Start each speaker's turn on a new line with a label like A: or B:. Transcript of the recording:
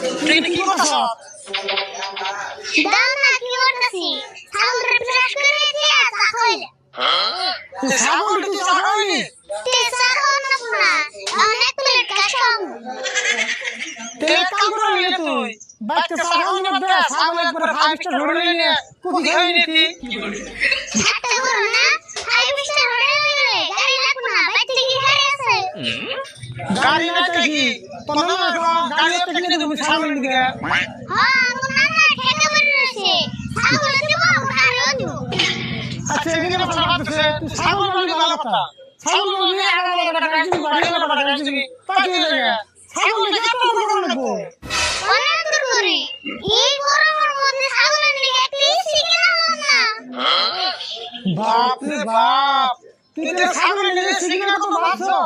A: তুই কি করছ?
B: দাম না কি করতেছি ছাগল ফ্রেশ করে দিয়ে চা খাইলে
A: ছাগল কি ছাগলনি?
B: তে চা খাও না পুরা অনেক প্লেট কাশাম
A: তে কাম করলি তুই বাচ্চা ছাগল নিবে ছাগল একবার ফাইভ স্টার ধরে নিয়ে কুকি খাই নিতি
B: হাতে করো না ফাইভ স্টার হয়ে গেলে গাড়ি লাগবে না বাইতে কি হারে আছে
A: গাড়ি না কি তোমরা গাড়ি একটা কিনে দেবো ছাগল নিকে
B: হ্যাঁ আমার নানা খেতে বলেছে ছাগল দিব আরো দিব
A: আচ্ছা এখানে কথা বলতেছে তুই ছাগল বললি ভালো কথা ছাগল বললি আগে টাকা গাড়ি বাড়ি না টাকা গাড়ি পাঠিয়ে দেবে ছাগল নিকে কত টাকা লাগবে
B: অনেক দূর করি এই গরমের মধ্যে ছাগল নিয়ে এক পিস কিনা হলো না
A: বাপ রে বাপ তুই তো ছাগল নিকে শিখে না তো ভাবছো